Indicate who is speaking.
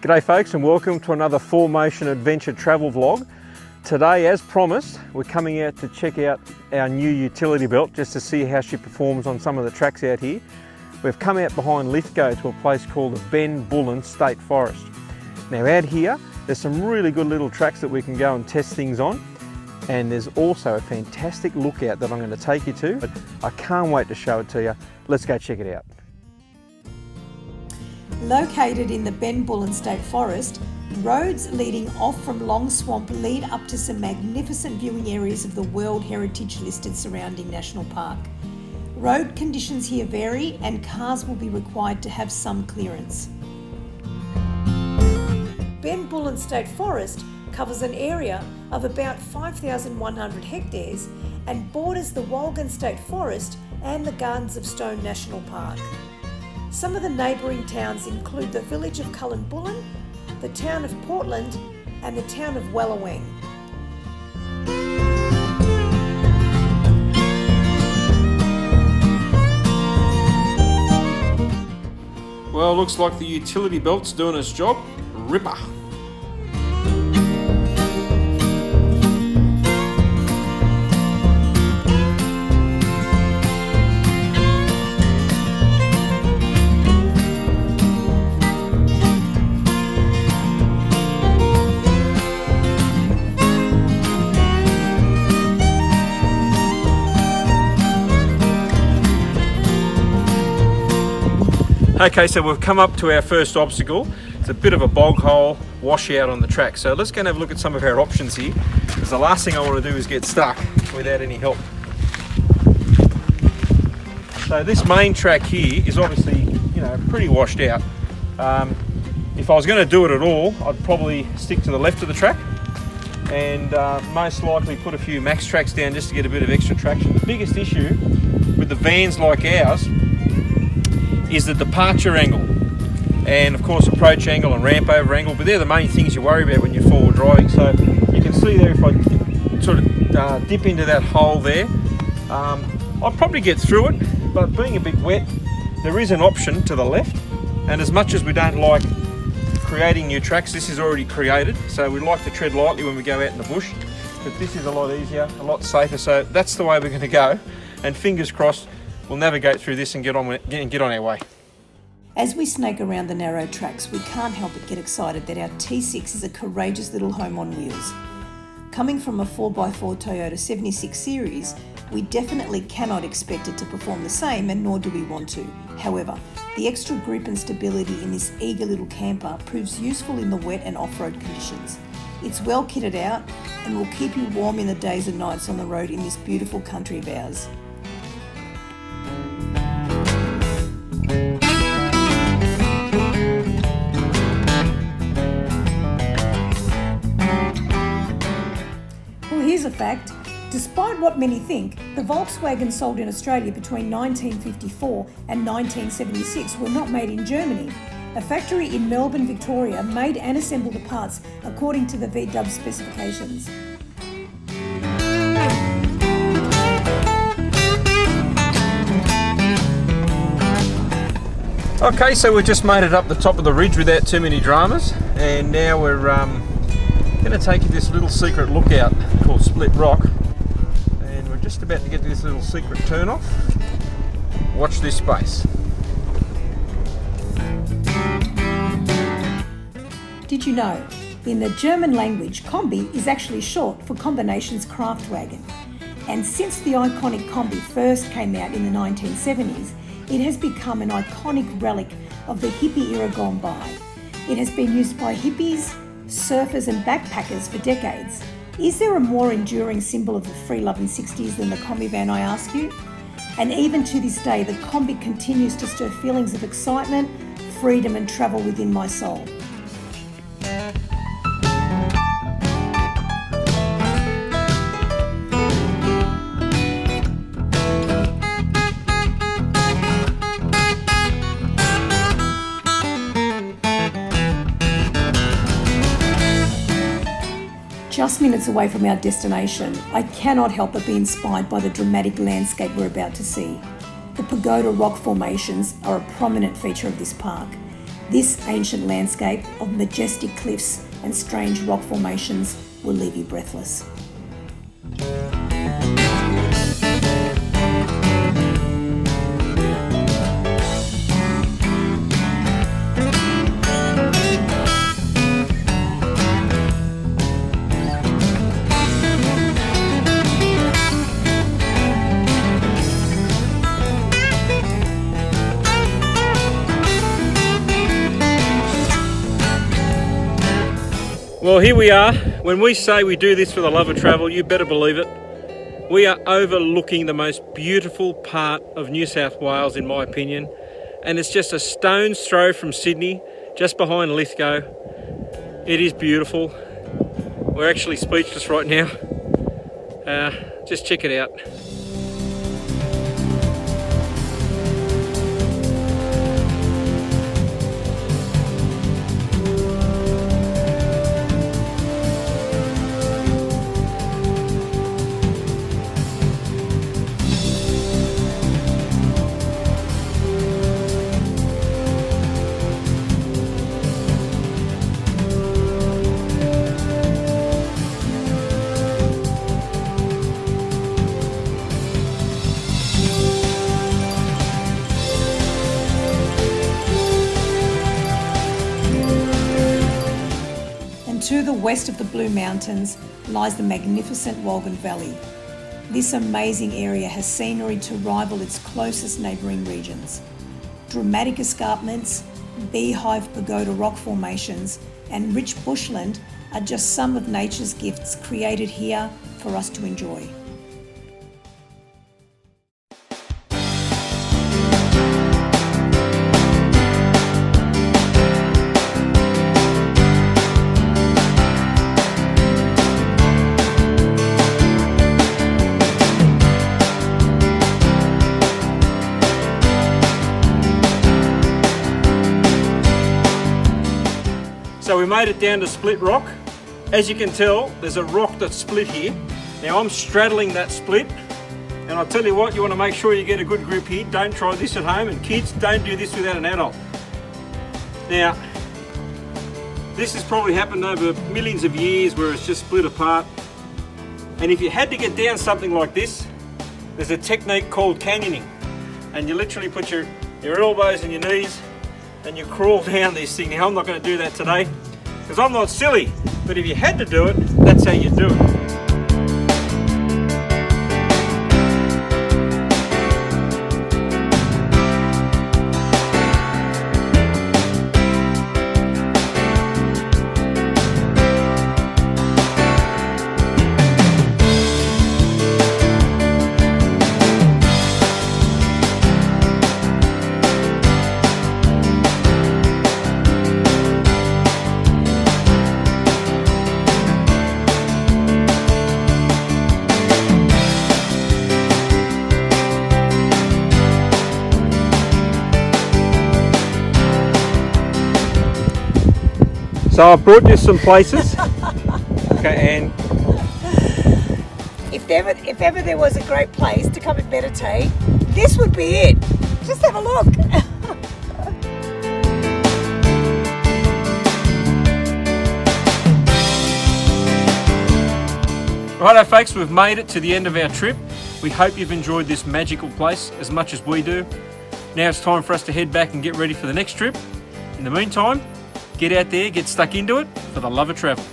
Speaker 1: G'day folks, and welcome to another 4motion adventure travel vlog. Today, as promised, we're coming out to check out our new utility belt just to see how she performs on some of the tracks out here. We've come out behind Lithgow to a place called the Ben Bullen State Forest. Now out here, there's some really good little tracks that we can go and test things on, and there's also a fantastic lookout that I'm going to take you to. But I can't wait to show it to you. Let's go check it out.
Speaker 2: Located in the Ben Bullen State Forest, roads leading off from Long Swamp lead up to some magnificent viewing areas of the World Heritage listed surrounding National Park. Road conditions here vary and cars will be required to have some clearance. Ben Bullen State Forest covers an area of about 5,100 hectares and borders the Wolgan State Forest and the Gardens of Stone National Park. Some of the neighbouring towns include the village of Cullenbullen, the town of Portland and the town of Wellawang.
Speaker 1: Well, looks like the utility belt's doing its job. Ripper. Okay, so we've come up to our first obstacle. It's a bit of a bog hole washout on the track. So let's go and have a look at some of our options here, because the last thing I want to do is get stuck without any help. So this main track here is obviously, pretty washed out. If I was going to do it at all, I'd probably stick to the left of the track and most likely put a few max tracks down just to get a bit of extra traction. The biggest issue with the vans like ours is the departure angle and of course approach angle and ramp over angle, but they're the main things you worry about when you're forward driving. So you can see there, if I sort of dip into that hole there, I'll probably get through it, but being a bit wet, there is an option to the left, and as much as we don't like creating new tracks, this is already created, so we like to tread lightly when we go out in the bush, but this is a lot easier, a lot safer, so that's the way we're going to go, and fingers crossed we'll navigate through this and get on our way.
Speaker 2: As we snake around the narrow tracks, we can't help but get excited that our T6 is a courageous little home on wheels. Coming from a 4x4 Toyota 76 series, we definitely cannot expect it to perform the same, and nor do we want to. However, the extra grip and stability in this eager little camper proves useful in the wet and off-road conditions. It's well kitted out and will keep you warm in the days and nights on the road in this beautiful country of ours. Here's a fact. Despite what many think, the Volkswagen sold in Australia between 1954 and 1976 were not made in Germany. A factory in Melbourne, Victoria made and assembled the parts according to the VW specifications.
Speaker 1: Okay, so we've just made it up the top of the ridge without too many dramas, and now we're going to take you this little secret lookout called Split Rock, and we're just about to get to this little secret turn off. Watch this space.
Speaker 2: Did you know, in the German language, Kombi is actually short for Combinations Kraftwagen, and since the iconic Kombi first came out in the 1970s, it has become an iconic relic of the hippie era gone by. It has been used by hippies, surfers and backpackers for decades. Is there a more enduring symbol of the free-loving 60s than the Kombi van, I ask you? And even to this day, the Kombi continues to stir feelings of excitement, freedom and travel within my soul. Just minutes away from our destination, I cannot help but be inspired by the dramatic landscape we're about to see. The pagoda rock formations are a prominent feature of this park. This ancient landscape of majestic cliffs and strange rock formations will leave you breathless.
Speaker 1: Well, here we are. When we say we do this for the love of travel, you better believe it. We are overlooking the most beautiful part of New South Wales, in my opinion, and it's just a stone's throw from Sydney, just behind Lithgow. It is beautiful. We're actually speechless right now. Just check it out.
Speaker 2: To the west of the Blue Mountains lies the magnificent Wolgan Valley. This amazing area has scenery to rival its closest neighbouring regions. Dramatic escarpments, beehive pagoda rock formations and rich bushland are just some of nature's gifts created here for us to enjoy.
Speaker 1: So we made it down to Split Rock. As you can tell, there's a rock that's split here. Now I'm straddling that split, and I'll tell you what, you want to make sure you get a good grip here. Don't try this at home, and kids, don't do this without an adult. Now, this has probably happened over millions of years where it's just split apart. And if you had to get down something like this, there's a technique called canyoning. And you literally put your elbows and your knees and you crawl down this thing. Now I'm not going to do that today because I'm not silly, but if you had to do it, that's how you do it. So I've brought you some places. Okay, and
Speaker 2: If ever there was a great place to come and meditate, this would be it. Just have a look.
Speaker 1: righto folks, we've made it to the end of our trip. We hope you've enjoyed this magical place as much as we do. Now it's time for us to head back and get ready for the next trip. In the meantime, get out there, get stuck into it for the love of travel.